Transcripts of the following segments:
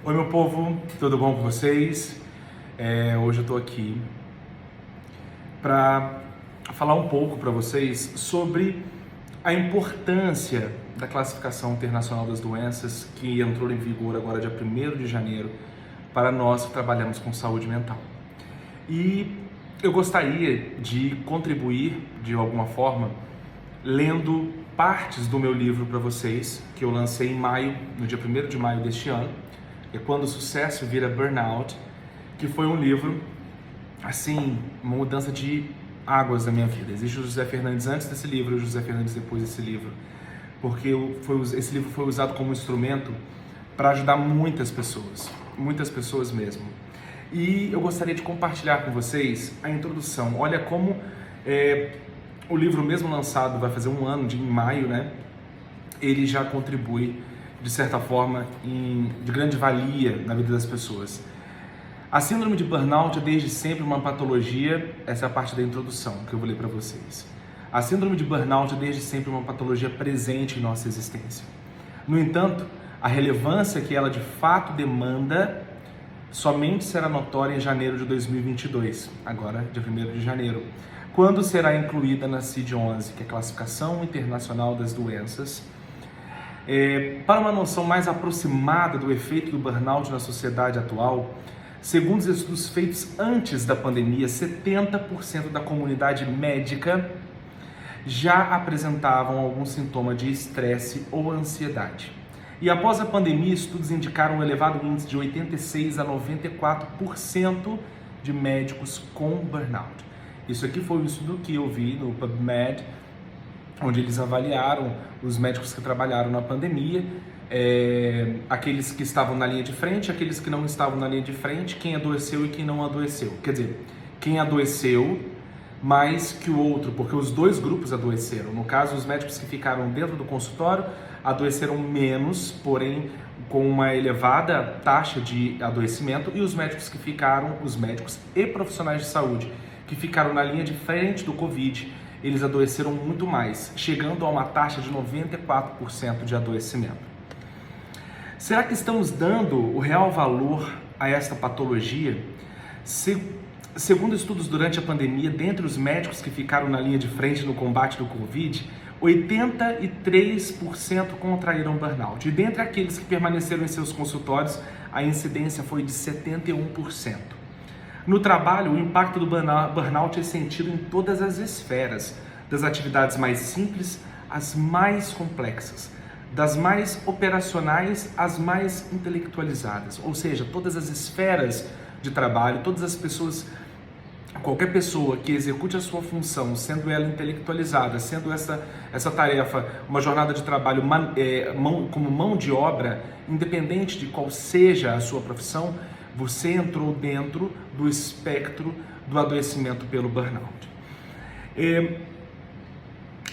Oi meu povo, tudo bom com vocês? Hoje eu tô aqui para falar um pouco para vocês sobre a importância da classificação internacional das doenças que entrou em vigor agora dia 1º de janeiro para nós que trabalhamos com saúde mental. E eu gostaria de contribuir de alguma forma lendo partes do meu livro para vocês, que eu lancei em maio, no dia 1º de maio deste ano. É Quando o Sucesso Vira Burnout, que foi um livro, assim, uma mudança de águas da minha vida. Existe o José Fernandes antes desse livro e o José Fernandes depois desse livro, porque esse livro foi usado como instrumento para ajudar muitas pessoas mesmo. E eu gostaria de compartilhar com vocês a introdução. Olha como o livro mesmo lançado, vai fazer um ano em maio, né? Ele já contribui de certa forma, de grande valia na vida das pessoas. A síndrome de burnout é desde sempre uma patologia, essa é a parte da introdução que eu vou ler para vocês. A síndrome de burnout é desde sempre uma patologia presente em nossa existência. No entanto, a relevância que ela de fato demanda somente será notória em janeiro de 2022, agora dia 1º de janeiro, quando será incluída na CID-11, que é a Classificação Internacional das Doenças. Para uma noção mais aproximada do efeito do burnout na sociedade atual, segundo os estudos feitos antes da pandemia, 70% da comunidade médica já apresentavam algum sintoma de estresse ou ansiedade. E após a pandemia, estudos indicaram um elevado índice de 86% a 94% de médicos com burnout. Isso aqui foi um estudo que eu vi no PubMed, onde eles avaliaram os médicos que trabalharam na pandemia, aqueles que estavam na linha de frente, aqueles que não estavam na linha de frente, quem adoeceu e quem não adoeceu. Quer dizer, quem adoeceu mais que o outro, porque os dois grupos adoeceram. No caso, os médicos que ficaram dentro do consultório adoeceram menos, porém com uma elevada taxa de adoecimento, e os médicos que ficaram, os médicos e profissionais de saúde que ficaram na linha de frente do Covid, eles adoeceram muito mais, chegando a uma taxa de 94% de adoecimento. Será que estamos dando o real valor a esta patologia? Segundo estudos durante a pandemia, dentre os médicos que ficaram na linha de frente no combate do Covid, 83% contraíram burnout. E dentre aqueles que permaneceram em seus consultórios, a incidência foi de 71%. No trabalho, o impacto do burnout é sentido em todas as esferas, das atividades mais simples às mais complexas, das mais operacionais às mais intelectualizadas, ou seja, todas as esferas de trabalho, todas as pessoas, qualquer pessoa que execute a sua função, sendo ela intelectualizada, sendo essa tarefa uma jornada de trabalho como mão de obra, independente de qual seja a sua profissão, você entrou dentro do espectro do adoecimento pelo burnout.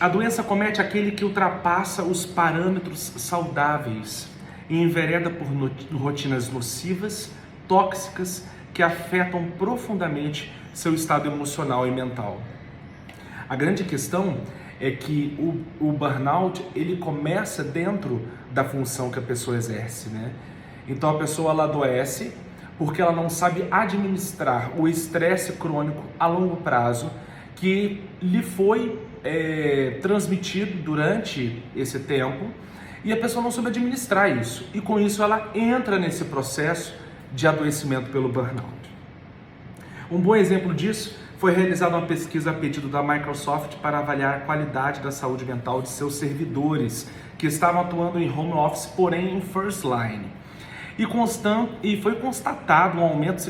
A doença comete aquele que ultrapassa os parâmetros saudáveis e envereda por rotinas nocivas, tóxicas, que afetam profundamente seu estado emocional e mental. A grande questão é que o burnout, ele começa dentro da função que a pessoa exerce, né? Então a pessoa ela adoece porque ela não sabe administrar o estresse crônico a longo prazo que lhe foi transmitido durante esse tempo, e a pessoa não soube administrar isso, e com isso ela entra nesse processo de adoecimento pelo burnout. Um bom exemplo disso foi realizada uma pesquisa a pedido da Microsoft para avaliar a qualidade da saúde mental de seus servidores que estavam atuando em home office, porém em first line. E foi constatado um aumento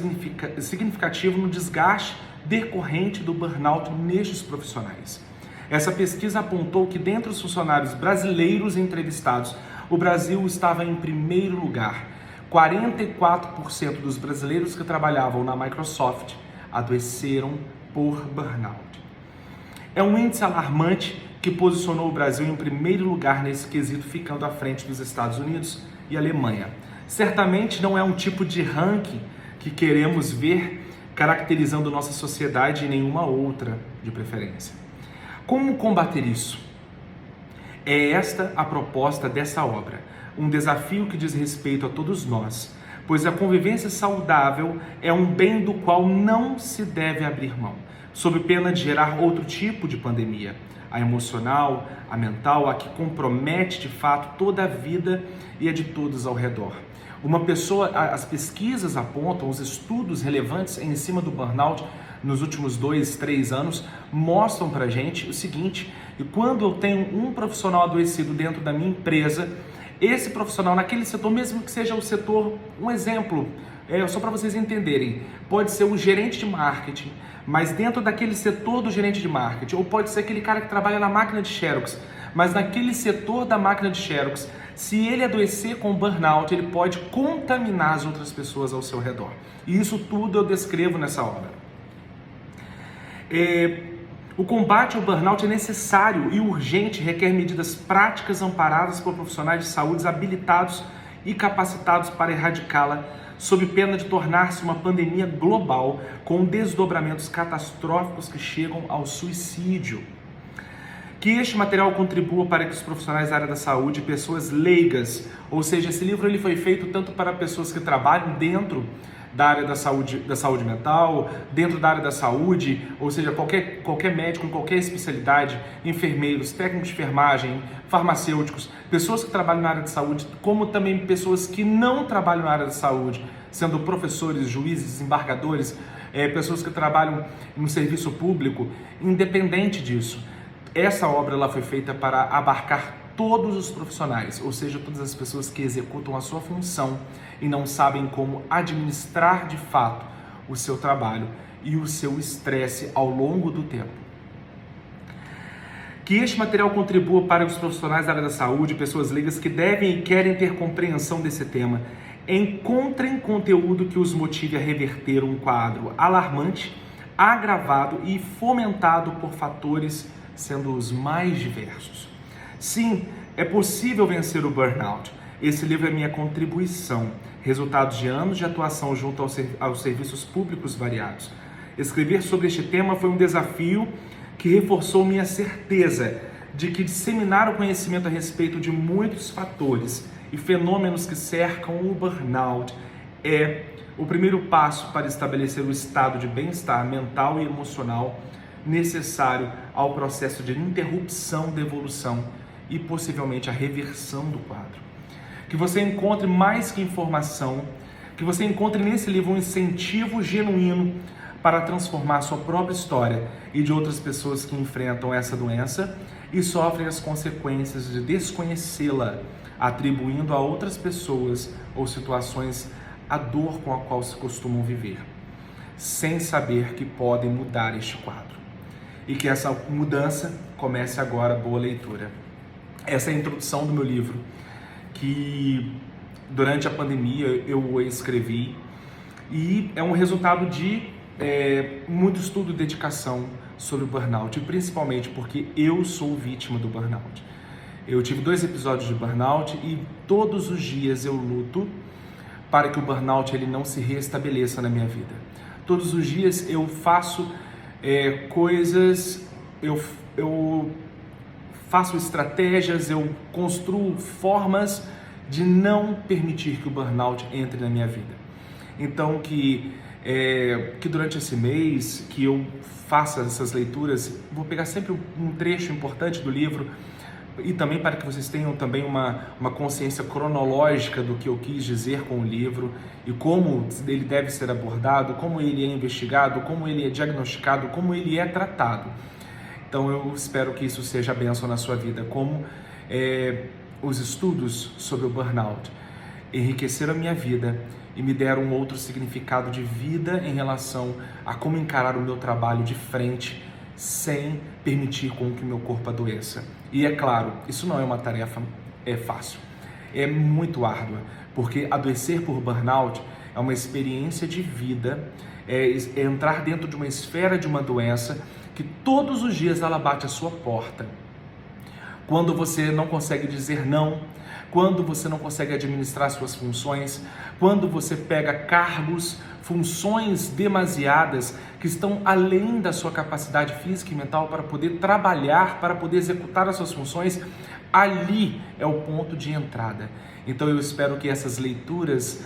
significativo no desgaste decorrente do burnout nestes profissionais. Essa pesquisa apontou que dentre os funcionários brasileiros entrevistados, o Brasil estava em primeiro lugar. 44% dos brasileiros que trabalhavam na Microsoft adoeceram por burnout. É um índice alarmante que posicionou o Brasil em primeiro lugar nesse quesito, ficando à frente dos Estados Unidos e Alemanha. Certamente não é um tipo de ranking que queremos ver caracterizando nossa sociedade e nenhuma outra de preferência. Como combater isso? É esta a proposta dessa obra, um desafio que diz respeito a todos nós, pois a convivência saudável é um bem do qual não se deve abrir mão, sob pena de gerar outro tipo de pandemia, a emocional, a mental, a que compromete de fato toda a vida e a de todos ao redor. As pesquisas apontam, os estudos relevantes em cima do burnout nos últimos 2, 3 anos mostram pra gente o seguinte: e quando eu tenho um profissional adoecido dentro da minha empresa, esse profissional naquele setor, mesmo que seja o setor, um exemplo, só para vocês entenderem, pode ser o gerente de marketing, mas dentro daquele setor do gerente de marketing, ou pode ser aquele cara que trabalha na máquina de Xerox, mas naquele setor da máquina de Xerox, se ele adoecer com burnout, ele pode contaminar as outras pessoas ao seu redor. E isso tudo eu descrevo nessa obra. O combate ao burnout é necessário e urgente, requer medidas práticas amparadas por profissionais de saúde habilitados e capacitados para erradicá-la, sob pena de tornar-se uma pandemia global com desdobramentos catastróficos que chegam ao suicídio. Que este material contribua para que os profissionais da área da saúde, pessoas leigas, ou seja, esse livro ele foi feito tanto para pessoas que trabalham dentro da área da saúde mental, dentro da área da saúde, ou seja, qualquer médico em qualquer especialidade, enfermeiros, técnicos de enfermagem, farmacêuticos, pessoas que trabalham na área de saúde, como também pessoas que não trabalham na área da saúde, sendo professores, juízes, desembargadores, pessoas que trabalham no serviço público. Independente disso, essa obra ela foi feita para abarcar todos os profissionais, ou seja, todas as pessoas que executam a sua função e não sabem como administrar de fato o seu trabalho e o seu estresse ao longo do tempo. Que este material contribua para os profissionais da área da saúde, pessoas leigas que devem e querem ter compreensão desse tema, encontrem conteúdo que os motive a reverter um quadro alarmante, agravado e fomentado por fatores sendo os mais diversos. Sim, é possível vencer o burnout. Esse livro é minha contribuição, resultado de anos de atuação junto aos serviços públicos variados. Escrever sobre este tema foi um desafio que reforçou minha certeza de que disseminar o conhecimento a respeito de muitos fatores e fenômenos que cercam o burnout é o primeiro passo para estabelecer o estado de bem-estar mental e emocional necessário ao processo de interrupção da evolução e possivelmente a reversão do quadro. Que você encontre mais que informação, que você encontre nesse livro um incentivo genuíno para transformar a sua própria história e de outras pessoas que enfrentam essa doença e sofrem as consequências de desconhecê-la, atribuindo a outras pessoas ou situações a dor com a qual se costumam viver, sem saber que podem mudar este quadro. E que essa mudança comece agora. Boa leitura. Essa é a introdução do meu livro, que durante a pandemia eu escrevi, e é um resultado de muito estudo e dedicação sobre o burnout, e principalmente porque eu sou vítima do burnout. Eu tive 2 episódios de burnout e todos os dias eu luto para que o burnout ele não se restabeleça na minha vida. Todos os dias eu faço coisas, eu faço estratégias, eu construo formas de não permitir que o burnout entre na minha vida. Então que durante esse mês que eu faça essas leituras, vou pegar sempre um trecho importante do livro, e também para que vocês tenham também uma consciência cronológica do que eu quis dizer com o livro e como ele deve ser abordado, como ele é investigado, como ele é diagnosticado, como ele é tratado. Então eu espero que isso seja a bênção na sua vida, como os estudos sobre o burnout enriqueceram a minha vida e me deram um outro significado de vida em relação a como encarar o meu trabalho de frente, sem permitir com que o meu corpo adoeça. E é claro, isso não é uma tarefa fácil, é muito árdua, porque adoecer por burnout é uma experiência de vida, é entrar dentro de uma esfera de uma doença que todos os dias ela bate a sua porta. Quando você não consegue dizer não, quando você não consegue administrar suas funções, quando você pega cargos, funções demasiadas que estão além da sua capacidade física e mental para poder trabalhar, para poder executar as suas funções, Ali é o ponto de entrada. Então eu espero que essas leituras,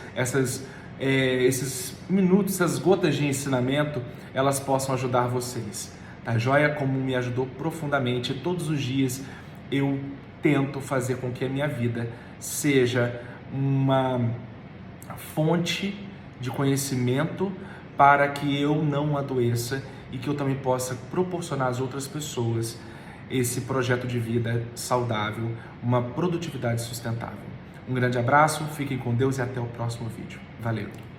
esses minutos, essas gotas de ensinamento, elas possam ajudar vocês. Tá joia? Como me ajudou profundamente. Todos os dias eu tento fazer com que a minha vida seja uma fonte de conhecimento para que eu não adoeça e que eu também possa proporcionar às outras pessoas esse projeto de vida saudável, uma produtividade sustentável. Um grande abraço, fiquem com Deus e até o próximo vídeo. Valeu!